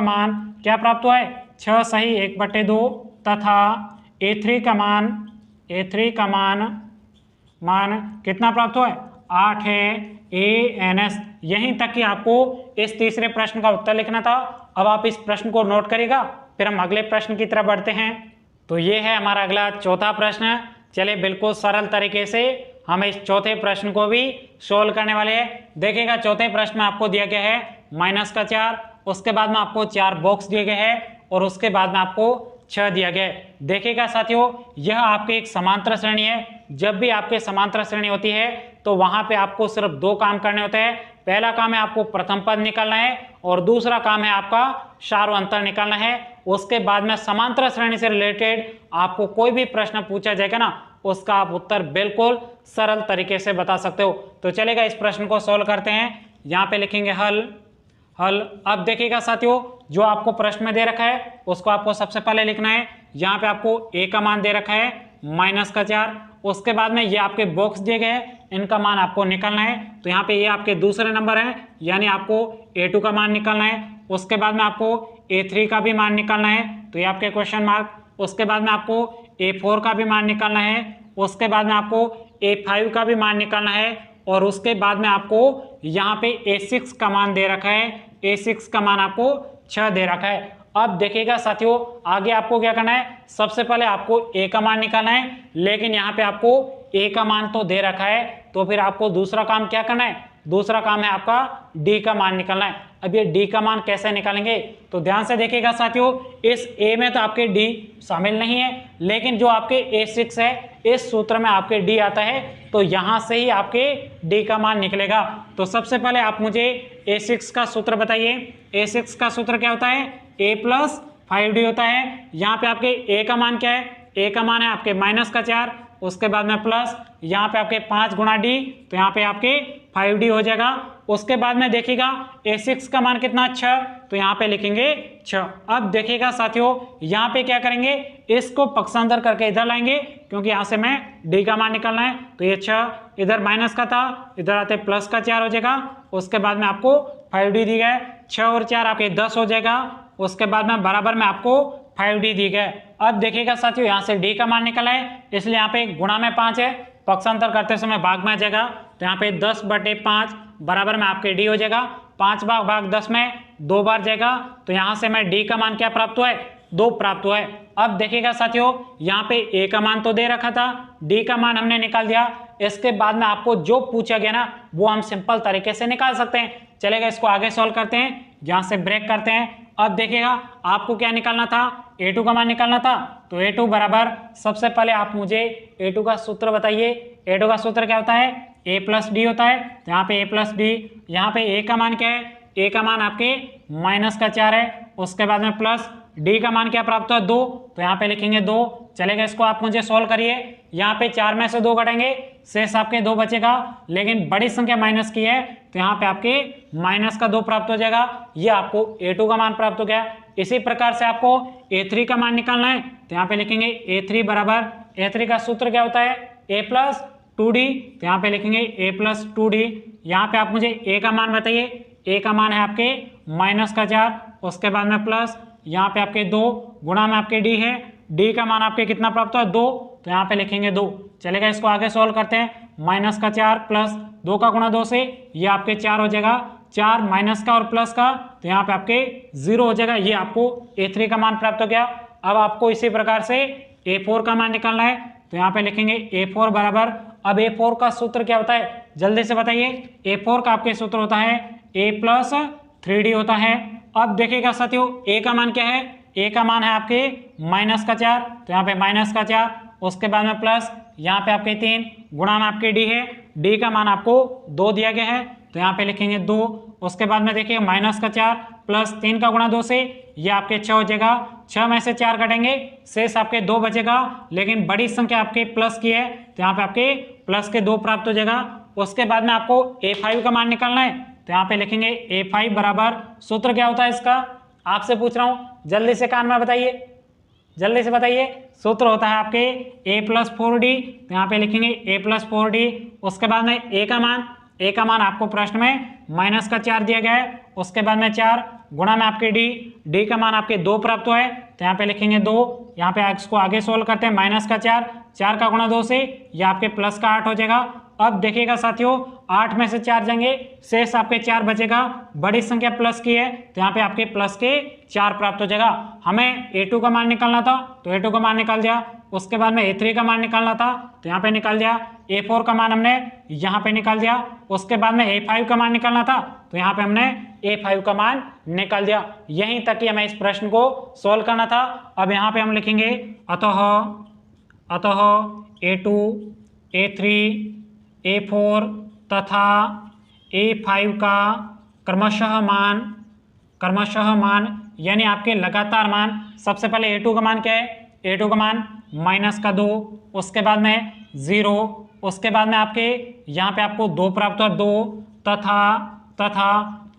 मान क्या प्राप्त हुआ है, 6 सही 1/2 तथा A3 का मान कितना प्राप्त हुआ है, 8 है ANS। यहीं तक कि आपको इस तीसरे प्रश्न का उत्तर लिखना था। अब आप इस प्रश्न को नोट करिएगा, फिर हम अगले प्रश्न की तरफ बढ़ते हैं। तो ये है हमारा अगला चौथा प्रश्न। चलिए बिल्कुल सरल तरीके से हम इस चौथे प्रश्न को भी सोल्व करने वाले हैं। देखिएगा चौथे प्रश्न में आपको दिया गया है -4, उसके बाद में आपको 4 बॉक्स दिए गए हैं और उसके बाद में आपको 6 दिया गया है। देखिएगा साथियों, यह आपके एक समांतर श्रेणी है। जब भी आपके समांतर श्रेणी होती है तो वहां पे आपको सिर्फ 2 काम करने होते हैं। पहला काम है आपको प्रथम पद निकालना है और दूसरा काम है आपका शार्व अंतर निकालना है। उसके बाद में समांतर श्रेणी से रिलेटेड आपको कोई भी प्रश्न पूछा जाएगा ना, उसका आप उत्तर बिल्कुल सरल तरीके से बता सकते हो। तो चलेगा इस प्रश्न को सोल्व करते हैं। यहाँ पे लिखेंगे हल। अब देखिएगा साथियों, जो आपको प्रश्न में दे रखा है उसको आपको सबसे पहले लिखना है। यहाँ पे आपको A का मान दे रखा है -4, उसके बाद में ये आपके बॉक्स दिए गए हैं, इनका मान आपको निकालना है। तो यहाँ पे ये आपके दूसरे नंबर है, यानी आपको A2 का मान निकालना है। उसके बाद में आपको A3 का भी मान निकालना है, तो ये आपके क्वेश्चन मार्क। उसके बाद में आपको A4 का भी मान निकालना है। उसके बाद में आपको A5 का भी मान निकालना है और उसके बाद में आपको यहाँ पे A6 का मान दे रखा है। A6 का मान आपको 6 दे रखा है। अब देखिएगा साथियों, आगे आपको क्या करना है, सबसे पहले आपको A का मान निकालना है, लेकिन यहाँ पे आपको A का मान तो दे रखा है तो फिर आपको दूसरा काम क्या करना है, दूसरा काम है आपका डी का मान निकालना है। अब ये डी का मान कैसे निकालेंगे, तो ध्यान से देखिएगा साथियों, इस ए में तो आपके डी शामिल नहीं है, लेकिन जो आपके A6 है इस सूत्र में आपके डी आता है, तो यहां से ही आपके डी का मान निकलेगा। तो सबसे पहले आप मुझे A6 का सूत्र बताइए। A6 का सूत्र क्या होता है, A + 5D होता है। यहाँ पे आपके A का मान क्या है, A का मान है आपके -4, उसके बाद में प्लस यहाँ पे आपके 5 गुणा डी, तो यहाँ पे आपके 5D हो जाएगा। उसके बाद में देखिएगा A6 का मान कितना, 6, तो यहाँ पे लिखेंगे 6। अब देखिएगा साथियों, यहाँ पे क्या करेंगे, इसको पक्षांतर करके इधर लाएंगे, क्योंकि यहाँ से मैं डी का मान निकालना है। तो ये 6 इधर माइनस का था, इधर आते प्लस का 4 हो जाएगा। उसके बाद में आपको 5D दी गए, 6 और 4 आपके 10 हो जाएगा। उसके बाद में बराबर में आपको 5D दी गए। अब देखिएगा साथियों, यहाँ से डी का मान निकला है, इसलिए यहाँ पे गुणा में 5 है, पक्षांतर करते समय भाग में आ जाएगा, तो यहाँ पे 10/5 बराबर में आपके डी हो जाएगा। 5 भाग 10 में 2 बार जाएगा, तो यहाँ से मैं डी का मान क्या प्राप्त हुआ है, 2 प्राप्त हुआ है। अब देखिएगा साथियों, यहाँ पे ए का मान तो दे रखा था, डी का मान हमने निकाल दिया। इसके बाद में आपको जो पूछा गया ना वो हम सिंपल तरीके से निकाल सकते हैं। चलेगा, इसको आगे सॉल्व करते हैं, यहाँ से ब्रेक करते हैं। अब देखिएगा आपको क्या निकालना था, A2 का मान निकालना था। तो A2 बराबर, सबसे पहले आप मुझे A2 का सूत्र बताइए। A2 का सूत्र क्या होता है, A + D होता है। तो यहाँ पे A + D, यहाँ पे A का मान क्या है, A का मान आपके -4 है। उसके बाद में प्लस D का मान क्या प्राप्त हुआ, 2, तो यहाँ पे लिखेंगे 2। चलेगा, इसको आप मुझे सॉल्व करिए। यहाँ पे 4 में से 2 घटेंगे, शेष आपके 2 बचेगा, लेकिन बड़ी संख्या माइनस की है, तो यहाँ पे आपके -2 प्राप्त हो जाएगा। ये आपको A2 का मान प्राप्त हो गया। इसी प्रकार से आपको A3 का मान निकालना है, तो यहाँ पे लिखेंगे A3 बराबर, A3 का सूत्र क्या होता है, A + 2D, तो यहाँ पे लिखेंगे A + 2D। यहाँ पे आप मुझे A का मान बताइए। A का मान है आपके -4, उसके बाद में प्लस यहाँ पे आपके 2 गुणा में आपके D है, D का मान आपके कितना प्राप्त हुआ, 2, तो यहाँ पे लिखेंगे 2। चलेगा, इसको आगे सॉल्व करते हैं। -4 प्लस 2 का गुणा 2 से ये आपके 4 हो जाएगा, 4 माइनस का और प्लस का, तो यहाँ पे आपके 0 हो जाएगा। ये आपको A3 का मान प्राप्त हो गया। अब आपको इसी प्रकार से A4 का मान निकालना है, तो यहाँ पे लिखेंगे A4 बराबर, अब A4 का सूत्र क्या होता है, जल्दी से बताइए। A4 का आपके सूत्र होता है A + 3D होता है। अब देखिएगा साथियों, A का मान क्या है, A का मान है आपके -4, तो यहाँ पे -4, उसके बाद में प्लस यहाँ पे आपके 3 गुणा में आपके D है, D का मान आपको 2 दिया गया है, तो यहाँ पे लिखेंगे 2। उसके बाद में देखिए -4 प्लस 3 का गुणा 2 से ये आपके 6 हो जाएगा। 6 में से 4 कटेंगे, शेष आपके 2 बचेगा, लेकिन बड़ी संख्या आपके प्लस की है, तो यहाँ पे आपके प्लस के 2 प्राप्त हो जाएगा। उसके बाद में आपको A5 का मान निकालना है, तो यहाँ पे लिखेंगे A5 बराबर, सूत्र क्या होता है इसका, आपसे पूछ रहा हूँ, जल्दी से कान में बताइए, जल्दी से बताइए। सूत्र होता है आपके A + 4D, तो यहाँ पे लिखेंगे A + 4D। उसके बाद में A का मान आपको प्रश्न में -4 दिया गया है। उसके बाद में 4 गुणा में आपके D का मान आपके 2 प्राप्त हुआ है, तो यहाँ पे लिखेंगे 2। यहाँ पे इसको आगे सोल्व करते हैं, -4 का गुणा 2 से ये आपके प्लस का 8 हो जाएगा। अब देखिएगा साथियों, 8 में से 4 जाएंगे, शेष आपके 4 बचेगा, बड़ी संख्या प्लस की है, तो यहाँ पे आपके प्लस के 4 प्राप्त हो जाएगा। हमें A2 का मान निकालना था, तो A2 का मान निकाल दिया। उसके बाद में A3 का मान निकालना था, तो यहाँ पे निकाल दिया। A4 का मान हमने यहाँ पे निकाल दिया। उसके बाद में A5 का मान निकालना था, तो यहाँ पे हमने A5 का मान निकाल दिया। यहीं तक कि हमें इस प्रश्न को सोल्व करना था। अब यहाँ पे हम लिखेंगे अतः A2, A3, A4 तथा A5 का क्रमशः मान यानी आपके लगातार मान। सबसे पहले A2 का मान क्या है, A2 का मान -2, उसके बाद में 0, उसके बाद में आपके यहाँ पे आपको 2 प्राप्त हुआ, 2 तथा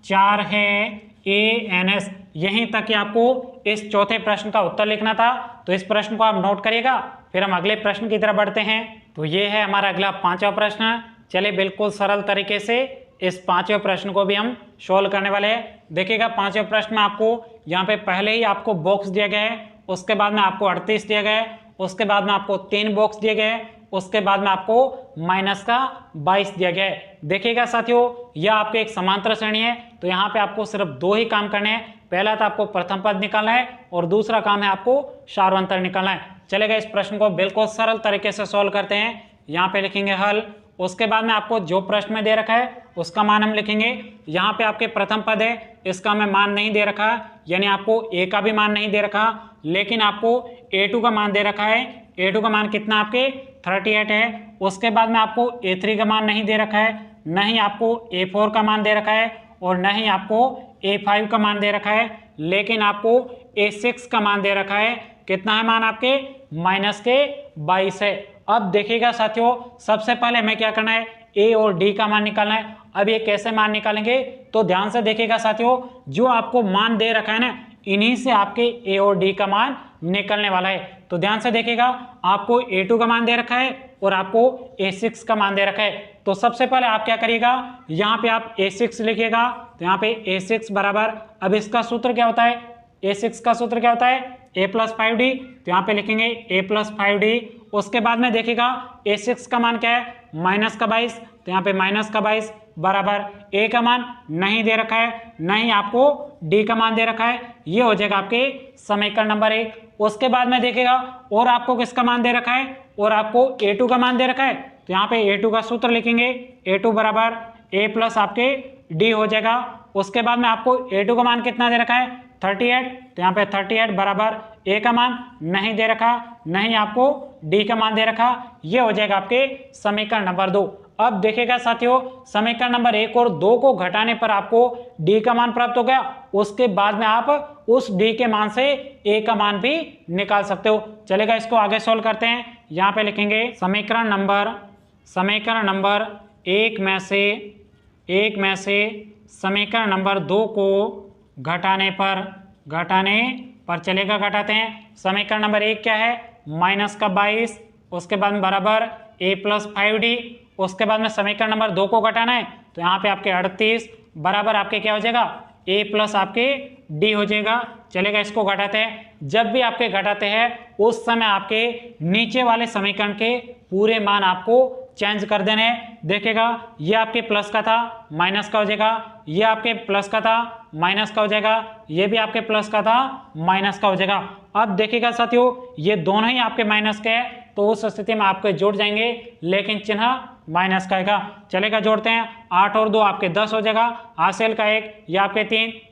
4 है ANS। यहीं तक कि आपको इस चौथे प्रश्न का उत्तर लिखना था। तो इस प्रश्न को आप नोट करिएगा, फिर हम अगले प्रश्न की तरफ बढ़ते हैं। तो ये है हमारा अगला 5वां प्रश्न। चलिए बिल्कुल सरल तरीके से इस 5वें प्रश्न को भी हम सोल्व करने वाले हैं। देखिएगा 5वें प्रश्न में आपको यहाँ पे पहले ही आपको बॉक्स दिया गया है, उसके बाद में आपको 38 दिया गया है, उसके बाद में आपको 3 बॉक्स दिए गए, उसके बाद में आपको -22 दिया गया है। देखिएगा साथियों, यह आपके एक समांतर श्रेणी है, तो यहाँ पे आपको सिर्फ 2 ही काम करने हैं। पहला तो आपको प्रथम पद निकालना है और दूसरा काम है आपको सार्वंतर निकालना है। चलेगा, इस प्रश्न को बिल्कुल सरल तरीके से सोल्व करते हैं। यहाँ पे लिखेंगे हल, उसके बाद में आपको जो प्रश्न में दे रखा है उसका मान हम लिखेंगे। यहाँ पे आपके प्रथम पद है, इसका हमें मान नहीं दे रखा, यानी आपको ए का भी मान नहीं दे रखा, लेकिन आपको A2 का मान दे रखा है। A2 का मान कितना आपके 38 है। उसके बाद में आपको A3 का मान नहीं दे रखा है, न ही आपको A4 का मान दे रखा है और न ही आपको A5 का मान दे रखा है, लेकिन आपको A6 का मान दे रखा है। कितना है मान आपके -22 है। अब देखिएगा साथियों, सबसे पहले हमें क्या करना है, ए और डी का मान निकालना है। अब ये कैसे मान निकालेंगे, तो ध्यान से देखिएगा साथियों, जो आपको मान दे रखा है ना, इन्हीं से आपके ए और डी का मान निकलने वाला है। तो ध्यान से देखिएगा, आपको A2 का मान दे रखा है और आपको A6 का मान दे रखा है। तो सबसे पहले आप क्या करिएगा, यहाँ पे आप A6 लिखिएगा। तो यहाँ पे A6 बराबर, अब इसका सूत्र क्या होता है, A6 का सूत्र क्या होता है, A+5D। तो यहाँ पे लिखेंगे A+5D। उसके बाद में देखिएगा A6 का मान क्या है, -22। तो यहाँ पे -22 बराबर A का मान नहीं दे रखा है, नहीं आपको D का मान दे रखा है। ये हो जाएगा आपके समीकरण नंबर 1। उसके बाद में देखिएगा और आपको किसका मान दे रखा है, और आपको A2 का मान दे रखा है। तो यहाँ पे A2 का सूत्र लिखेंगे, A2 बराबर A प्लस आपके D हो जाएगा। उसके बाद में आपको A2 का मान कितना दे रखा है, 38। तो यहाँ पे 38 बराबर A का मान नहीं दे रखा, नहीं आपको D का मान दे रखा। ये हो जाएगा आपके समीकरण नंबर 2। अब देखिएगा साथियों, समीकरण नंबर 1 और 2 को घटाने पर आपको D का मान प्राप्त हो गया। उसके बाद में आप उस D के मान से A का मान भी निकाल सकते हो। चलेगा, इसको आगे सोल्व करते हैं। यहाँ पे लिखेंगे समीकरण नंबर 1 में से समीकरण नंबर 2 को घटाने पर चलेगा, घटाते हैं। समीकरण नंबर 1 क्या है, -22। उसके बाद में बराबर A+5D। उसके बाद में समीकरण नंबर 2 को घटाना है, तो यहाँ पे आपके 38 बराबर आपके क्या हो जाएगा, A प्लस आपके D हो जाएगा। चलेगा, इसको घटाते हैं। जब भी आपके घटाते हैं उस समय आपके नीचे वाले समीकरण के पूरे मान आपको चेंज कर देने हैं। देखिएगा, ये आपके प्लस का था माइनस का हो जाएगा, ये आपके प्लस का था माइनस का हो जाएगा, ये भी आपके प्लस का था माइनस का हो जाएगा। अब देखिएगा साथियों, ये दोनों ही आपके माइनस के हैं, तो उस स्थिति में आपके जुड़ जाएंगे, लेकिन चिन्ह माइनस का आएगा। चलेगा, जोड़ते हैं। 8 और 2 आपके 10 हो जाएगा, हासिल का 1, ये आपके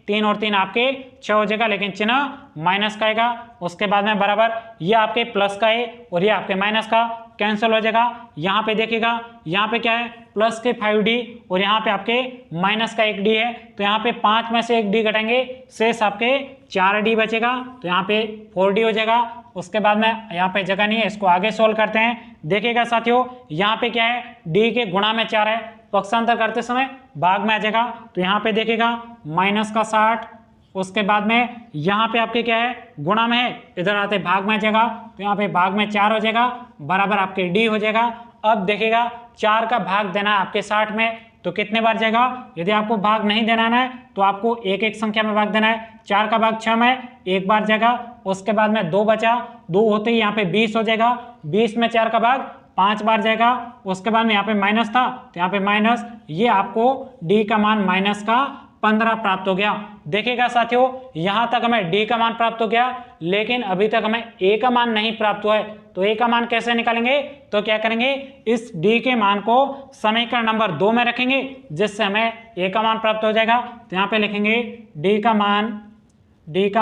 3 और 3 आपके 6 हो जाएगा, लेकिन चिन्ह माइनस का आएगा। उसके बाद में बराबर ये आपके प्लस का है और ये आपके माइनस का, कैंसिल हो जाएगा। यहाँ पे देखिएगा, यहाँ पे क्या है, प्लस के 5D और यहाँ पे आपके माइनस का 1D है। तो यहाँ पे 5 में से 1D घटाएंगे, शेष आपके 4D बचेगा, तो यहाँ पे 4D हो जाएगा। उसके बाद में यहाँ पे जगह नहीं है, इसको आगे सोल्व करते हैं। देखिएगा साथियों, यहाँ पे क्या है, D के गुणा में 4 है, पक्षांतर करते समय भाग में आ जाएगा। तो यहाँ पे देखिएगा -60। उसके बाद में यहाँ पे आपके क्या है, गुणा में है, इधर आते भाग में आ जाएगा, तो यहाँ पे भाग में 4 हो जाएगा, बराबर आपके D हो जाएगा। अब देखिएगा, 4 का भाग देना है आपके 60 में, तो कितने बार जाएगा, यदि आपको भाग नहीं देना है तो आपको एक एक संख्या में भाग देना है। 4 का भाग 6 में 1 बार जाएगा। उसके बाद में 2 बचा, 2 होते ही यहाँ पे 20 हो जाएगा, 20 में 4 का भाग 5 बार जाएगा। उसके बाद में यहाँ पे माइनस था, तो यहाँ पे माइनस, ये आपको D का मान माइनस का 15 प्राप्त हो गया। देखिएगा साथियों, यहाँ तक हमें D का मान प्राप्त हो गया, लेकिन अभी तक हमें A का मान नहीं प्राप्त हुआ है। तो A का मान कैसे निकालेंगे, तो क्या करेंगे, इस D के मान को समीकरण नंबर 2 में रखेंगे, जिससे हमें A का मान प्राप्त हो जाएगा। तो यहाँ पे लिखेंगे D का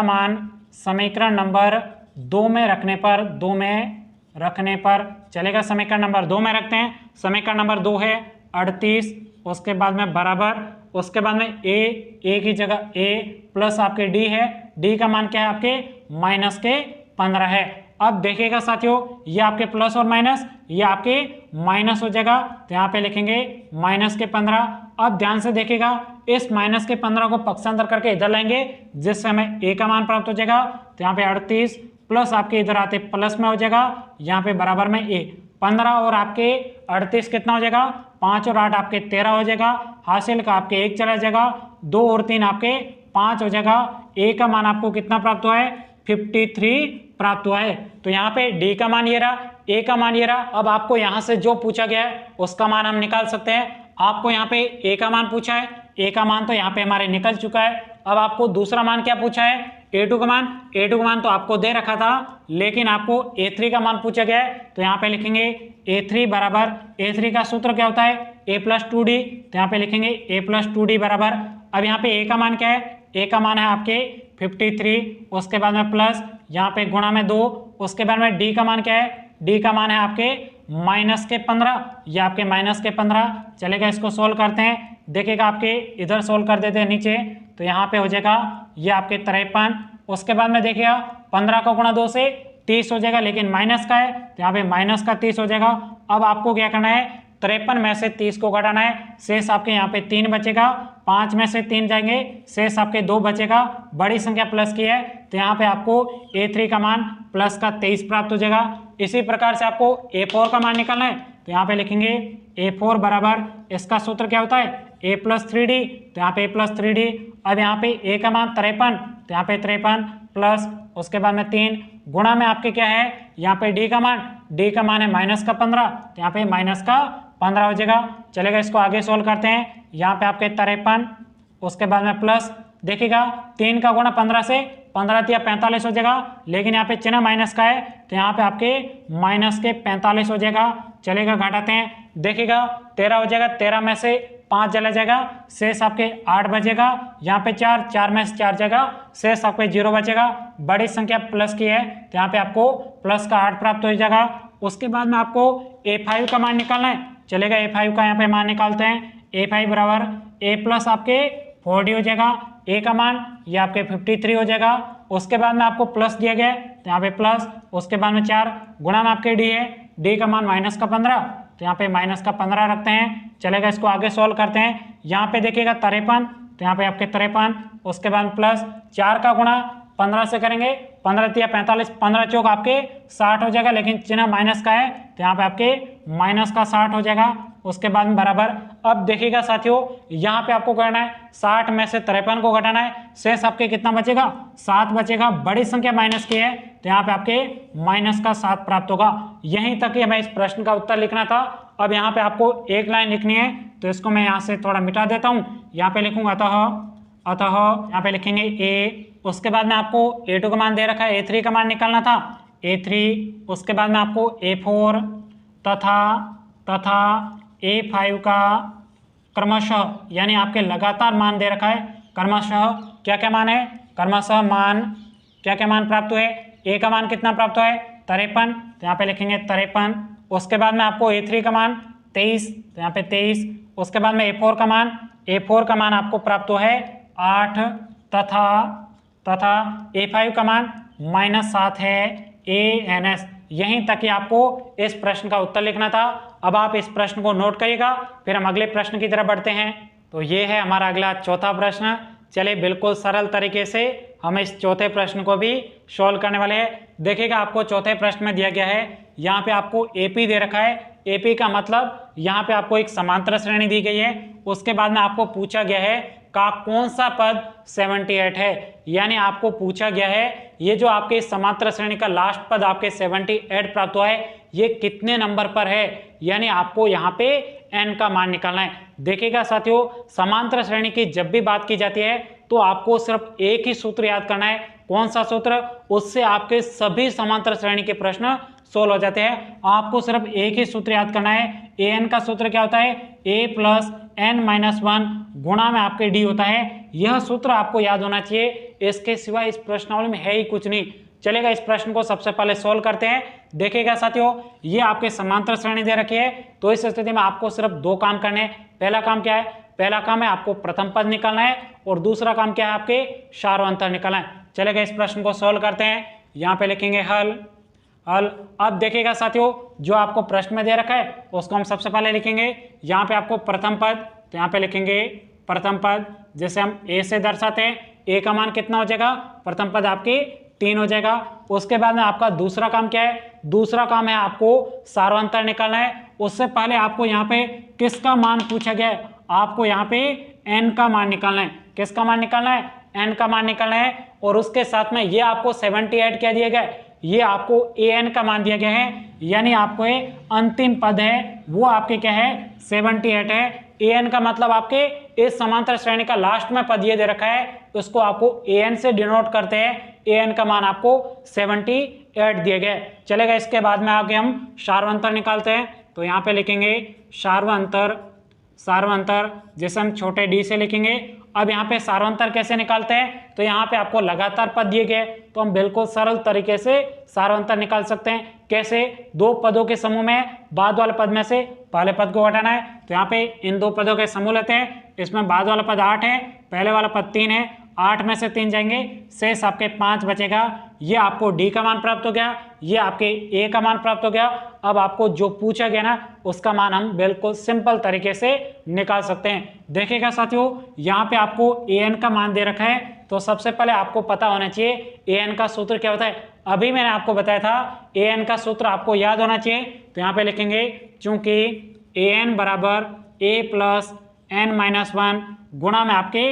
मान समीकरण नंबर 2 में रखने पर चलेगा। समीकरण नंबर 2 में रखते हैं। समीकरण नंबर 2 है 38। उसके बाद में बराबर, उसके बाद में A की जगह A प्लस आपके D है, D का मान क्या है आपके माइनस के 15 है। अब देखिएगा साथियों, ये आपके प्लस और माइनस, ये आपके माइनस हो जाएगा, तो यहाँ पे लिखेंगे माइनस के 15। अब ध्यान से देखिएगा, इस माइनस के 15 को पक्षांतर करके इधर लाएंगे, जिससे हमें A का मान प्राप्त हो जाएगा। तो यहाँ पे 38 प्लस आपके इधर आते प्लस में हो जाएगा, यहाँ पे बराबर में A 15 और आपके 38 कितना हो जाएगा, 5 और 8 आपके 13 हो जाएगा, हासिल का आपके 1 चला जाएगा, 2 और 3 आपके 5 हो जाएगा। A का मान आपको कितना प्राप्त हुआ है, 53 प्राप्त हुआ है। तो यहाँ पे D का मान ये रहा, A का मान ये रहा। अब आपको यहाँ से जो पूछा गया है उसका मान हम निकाल सकते हैं। आपको यहाँ पे A का मान पूछा है, A का मान तो यहाँ पे हमारे निकल चुका है। अब आपको दूसरा मान क्या पूछा है, A2 का मान तो आपको दे रखा था, लेकिन आपको A3 का मान पूछा गया है, तो यहाँ पे लिखेंगे A3 बराबर, A3 का सूत्र क्या होता है A+2D, तो यहाँ पे लिखेंगे A+2D बराबर, अब यहाँ पे A का मान क्या है, A का मान है आपके 53, उसके बाद में प्लस यहाँ पे गुणा में 2, उसके बाद में D का मान क्या है, D का मान है आपके -15, ये आपके -15 चलेगा। इसको सोल्व करते हैं, देखिएगा आपके इधर सोल्व कर देते हैं नीचे, तो यहाँ पे हो जाएगा ये आपके 53, उसके बाद में देखिएगा 15 का गुणा 2 से 30 हो जाएगा, लेकिन माइनस का है तो यहाँ पे माइनस का 30 हो जाएगा। अब आपको क्या करना है, 53 में से 30 को घटाना है, शेष आपके यहाँ पे 3 बचेगा, 5 में से 3 जाएंगे, शेष आपके 2 बचेगा, बड़ी संख्या प्लस की है तो यहाँ पे आपको A3 का मान प्लस का 23 प्राप्त हो जाएगा। इसी प्रकार से आपको A4 का मान निकालना है, तो यहाँ पे लिखेंगे A4 बराबर, इसका सूत्र क्या होता है A+3D, तो यहाँ पे A+3D, अब यहाँ पे A का मान 53, तो यहाँ पे 53 प्लस उसके बाद में 3 गुणा में आपके क्या है यहाँ पे D का मान है -15, तो यहाँ पे -15 हो जाएगा। चलेगा, इसको आगे सोल्व करते हैं, यहाँ पे आपके 53, उसके बाद में प्लस देखिएगा 3 का गुणा 15 से 15 या 45 हो जाएगा, लेकिन यहाँ पे चिन्ह माइनस का है तो यहाँ पे आपके -45 हो जाएगा। चलेगा, घटाते हैं, देखिएगा 13 हो जाएगा, 13 में से 5 चला जाएगा, शेष आपके 8 बचेगा, यहाँ पे 4 में से 4 जाएगा, शेष आपके 0 बचेगा, बड़ी संख्या प्लस की है तो यहाँ पे आपको प्लस का 8 प्राप्त हो जाएगा। उसके बाद में आपको A5 का मान निकालना है। चलेगा, A5 का यहाँ पे मान निकालते हैं, A5 बराबर A प्लस आपके 40 हो जाएगा, A का मान ये आपके 53 हो जाएगा, उसके बाद में आपको प्लस दिया गया है तो यहाँ पे प्लस, उसके बाद में 4 गुणा में आपके D है, D का मान -15, तो यहाँ पे -15 रखते हैं। चलेगा, इसको आगे सोल्व करते हैं, यहाँ पे देखिएगा 53, तो यहाँ पे आपके 53, उसके बाद प्लस 4 का गुणा 15 से करेंगे, 15 या 45, 15 चौक आपके 60 हो जाएगा, लेकिन चिन्ह माइनस का है तो यहाँ पे आपके -60 हो जाएगा। उसके बाद में बराबर, अब देखिएगा साथियों यहाँ पे आपको करना है 60 में से 53 को घटाना है, शेष आपके कितना बचेगा 7 बचेगा, बड़ी संख्या माइनस की है तो यहाँ पे आपके -7 प्राप्त होगा। यहीं तक ही हमें इस प्रश्न का उत्तर लिखना था। अब यहाँ पे आपको एक लाइन लिखनी है, तो इसको मैं यहाँ से थोड़ा मिटा देता हूँ, यहाँ पे लिखूंगा अतः यहाँ पे लिखेंगे A, उसके बाद में आपको A2 का मान दे रखा है, A3 का मान निकालना था A3, उसके बाद में आपको A4 तथा A5 का क्रमशः यानी आपके लगातार मान दे रखा है, क्रमशः क्या क्या मान है, क्रमशः मान क्या क्या मान प्राप्त हुए, A का मान कितना प्राप्त हुआ है 53, तो यहाँ पे लिखेंगे 53, उसके बाद में आपको A3 का मान 23, तो यहाँ पे 23, उसके बाद में A4 का मान आपको प्राप्त हुआ है 8 तथा A5 का मान -7 है ANS। यहीं तक ही आपको इस प्रश्न का उत्तर लिखना था। अब आप इस प्रश्न को नोट करिएगा, फिर हम अगले प्रश्न की तरफ बढ़ते हैं। तो ये है हमारा अगला चौथा प्रश्न। चलिए बिल्कुल सरल तरीके से हम इस चौथे प्रश्न को भी सॉल्व करने वाले हैं। देखिएगा आपको चौथे प्रश्न में दिया गया है, यहाँ पे आपको AP दे रखा है, AP का मतलब यहाँ पे आपको एक समांतर श्रेणी दी गई है, उसके बाद में आपको पूछा गया है का कौन सा पद 78 है, यानी आपको पूछा गया है ये जो आपके समांतर श्रेणी का लास्ट पद आपके 78 प्राप्त हुआ है ये कितने नंबर पर है, यानी आपको यहाँ पे n का मान निकालना है। देखिएगा साथियों समांतर श्रेणी की जब भी बात की जाती है तो आपको सिर्फ एक ही सूत्र याद करना है। कौन सा सूत्र, उससे आपके सभी समांतर श्रेणी के प्रश्न सोल्व हो जाते हैं। आपको सिर्फ एक ही सूत्र याद करना है, an का सूत्र क्या होता है a + n-1 गुणा में आपके d होता है। यह सूत्र आपको याद होना चाहिए, इसके सिवा इस प्रश्नावली में है ही कुछ नहीं। चलेगा, इस प्रश्न को सबसे पहले सोल्व करते हैं। देखिएगा साथियों ये आपके समांतर श्रेणी दे रखी है, तो इस स्थिति में आपको सिर्फ दो काम करने हैं। पहला काम क्या है, पहला काम है आपको प्रथम पद निकालना है, और दूसरा काम क्या है आपके सार्वंतर निकालना है। चलेगा, इस प्रश्न को सोल्व करते हैं। यहाँ पे लिखेंगे हल। अब देखिएगा साथियों जो आपको प्रश्न में दे रखा है उसको हम सबसे पहले लिखेंगे। यहाँ पे आपको प्रथम पद, तो यहाँ पे लिखेंगे प्रथम पद, जैसे हम a से दर्शाते हैं, a का मान कितना हो जाएगा, प्रथम पद आपके 3 हो जाएगा। उसके बाद में आपका दूसरा काम क्या है, दूसरा काम है आपको सार्वंतर निकालना है। उससे पहले आपको यहाँ पे किसका मान पूछा गया है, आपको यहाँ पे n का मान निकालना है। किसका मान निकालना है, n का मान निकालना है, और उसके साथ में ये आपको 78 क्या दिया गया है, ये आपको an का मान दिया गया है, यानी आपको ये अंतिम पद है वो आपके क्या है 78 है। an का मतलब आपके इस समांतर श्रेणी का लास्ट में पद ये दे रखा है, उसको आपको an से डिनोट करते हैं। an का मान आपको 78 दिए गए। चलेगा, इसके बाद में आगे हम सार्वंतर निकालते हैं। तो यहाँ पे लिखेंगे सार्वंतर जिसे हम छोटे d से लिखेंगे। अब यहाँ पे सार्वंतर कैसे निकालते हैं, तो यहाँ पे आपको लगातार पद दिए गए, तो हम बिल्कुल सरल तरीके से सार्वंतर निकाल सकते हैं। कैसे, दो पदों के समूह में बाद वाले पद में से पहले पद को घटाना है। तो यहाँ पे इन दो पदों के समूह लेते हैं, इसमें बाद वाला पद 8 है, पहले वाला पद 3 है, 8 में से 3 जाएंगे, शेष आपके 5 बचेगा। ये आपको d का मान प्राप्त हो गया, ये आपके a का मान प्राप्त हो गया। अब आपको जो पूछा गया ना, उसका मान हम बिल्कुल सिंपल तरीके से निकाल सकते हैं। देखिएगा साथियों, यहाँ पे आपको an का मान दे रखा है, तो सबसे पहले आपको पता होना चाहिए an का सूत्र क्या होता है। अभी मैंने आपको बताया था an का सूत्र आपको याद होना चाहिए। तो यहाँ पे लिखेंगे, चूंकि an बराबर a प्लस n-1 गुणा में आपके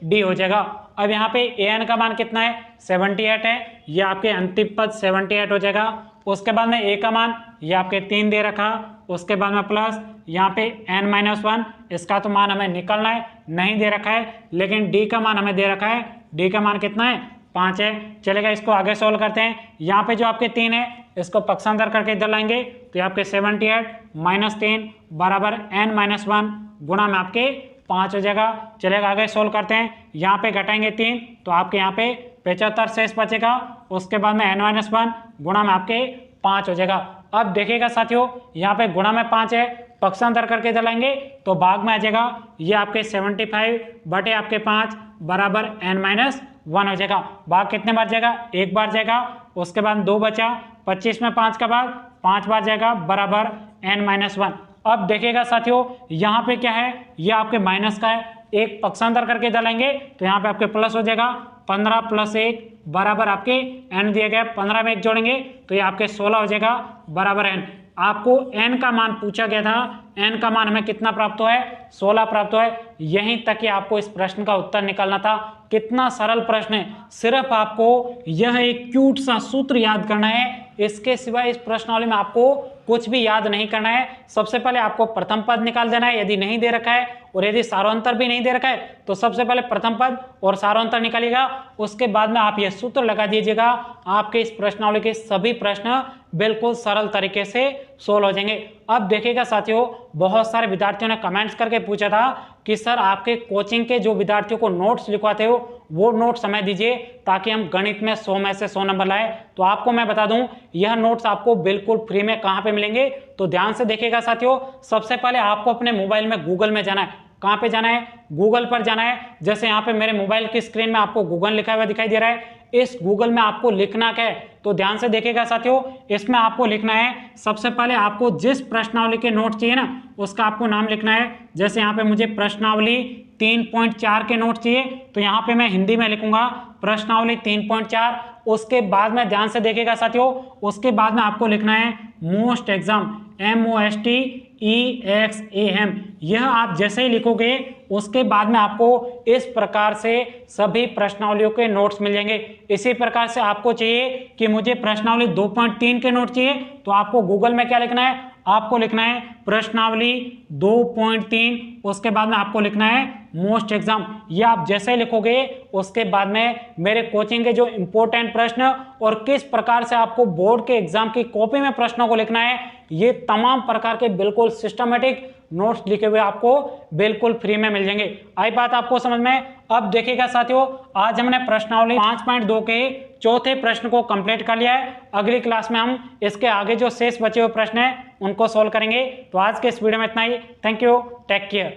d हो जाएगा। अब यहाँ पे an का मान कितना है, 78 है, ये आपके अंतिम पद 78 हो जाएगा। उसके बाद में a का मान ये आपके 3 दे रखा, उसके बाद में प्लस यहाँ पे n-1, इसका तो मान हमें निकालना है, नहीं दे रखा है, लेकिन d का मान हमें दे रखा है। d का मान कितना है, 5 है। चलेगा, इसको आगे सोल्व करते हैं। यहाँ पे जो आपके 3 है, इसको पक्षांतर करके इधर लाएंगे, तो ये आपके 78 - 3 बराबर n-1 गुणा में आपके 5 हो जाएगा। चलेगा, आगे सोल्व करते हैं। यहाँ पे घटाएंगे 3, तो आपके यहाँ पे 75 शेष बचेगा। उसके बाद में n-1 गुणा में आपके 5 हो जाएगा। अब देखिएगा साथियों, यहाँ पे गुणा में 5 है, पक्षांतर करके इधर लाएंगे तो भाग में आ जाएगा। ये आपके 75 बटे आपके 5 बराबर n-1 हो जाएगा। भाग कितने बार जाएगा, एक बार जाएगा। उसके बाद 2 बचा, 25 में 5 का भाग 5 बार जाएगा बराबर n-1। अब देखिएगा साथियों, यहाँ पे क्या है, ये आपके माइनस का है, एक पक्षांतर करके डालेंगे तो यहाँ पे आपके प्लस हो जाएगा। 15 + 1 बराबर आपके n दिया गया, 15 में 1 जोड़ेंगे तो ये आपके 16 हो जाएगा बराबर n। आपको n का मान पूछा गया था, n का मान हमें कितना प्राप्त हुआ है, 16 प्राप्त हुआ है। यहीं तक कि आपको इस प्रश्न का उत्तर निकालना था। कितना सरल प्रश्न है, सिर्फ आपको यह एक क्यूट सा सूत्र याद करना है, इसके सिवाय इस प्रश्नावली में आपको कुछ भी याद नहीं करना है। सबसे पहले आपको प्रथम पद निकाल देना है यदि नहीं दे रखा है, और यदि सारोंतर भी नहीं दे रखा है तो सबसे पहले प्रथम पद और सारोंतर निकालिएगा। उसके बाद में आप यह सूत्र लगा दीजिएगा, आपके इस प्रश्नावली के सभी प्रश्न बिल्कुल सरल तरीके से सोल्व हो जाएंगे। अब देखिएगा साथियों, बहुत सारे विद्यार्थियों ने कमेंट्स करके पूछा था कि सर आपके कोचिंग के जो विद्यार्थियों को नोट्स लिखवाते हो वो नोट्स समय दीजिए ताकि हम गणित में 100 में से 100 नंबर लाए। तो आपको मैं बता दूं, यह नोट्स आपको बिल्कुल फ्री में कहाँ पे मिलेंगे, तो ध्यान से देखिएगा साथियों। सबसे पहले आपको अपने मोबाइल में गूगल में जाना है। कहाँ पे जाना है, गूगल पर जाना है। जैसे यहाँ पे मेरे मोबाइल की स्क्रीन में आपको गूगल लिखा हुआ दिखाई दे रहा है, इस गूगल में आपको लिखना क्या है, तो ध्यान से देखिएगा साथियों। इसमें आपको लिखना है, सबसे पहले आपको जिस प्रश्नावली के नोट चाहिए ना उसका आपको नाम लिखना है। जैसे यहाँ पे मुझे प्रश्नावली 3.4 के नोट चाहिए, तो यहाँ पे मैं हिंदी में लिखूंगा प्रश्नावली 3.4। उसके बाद में ध्यान से देखिएगा साथियों, उसके बाद में आपको लिखना है मोस्ट एग्जाम, MOSTEXAM। यह आप जैसे ही लिखोगे उसके बाद में आपको इस प्रकार से सभी प्रश्नावलियों के नोट्स मिल जाएंगे। इसी प्रकार से आपको चाहिए कि मुझे प्रश्नावली 2.3 के नोट चाहिए, तो आपको गूगल में क्या लिखना है, आपको लिखना है प्रश्नावली 2.3, उसके बाद में आपको लिखना है मोस्ट एग्जाम। ये आप जैसे ही लिखोगे उसके बाद में मेरे कोचिंग के जो इंपॉर्टेंट प्रश्न और किस प्रकार से आपको बोर्ड के एग्जाम की कॉपी में प्रश्नों को लिखना है, ये तमाम प्रकार के बिल्कुल सिस्टमेटिक नोट्स लिखे हुए आपको बिल्कुल फ्री में मिल जाएंगे। आई बात आपको समझ में। अब देखिएगा साथियों, आज हमने प्रश्नावली 5.2 के चौथे प्रश्न को कंप्लीट कर लिया है। अगली क्लास में हम इसके आगे जो शेष बचे हुए प्रश्न हैं उनको सोल्व करेंगे। तो आज के इस वीडियो में इतना ही। Thank you, take care.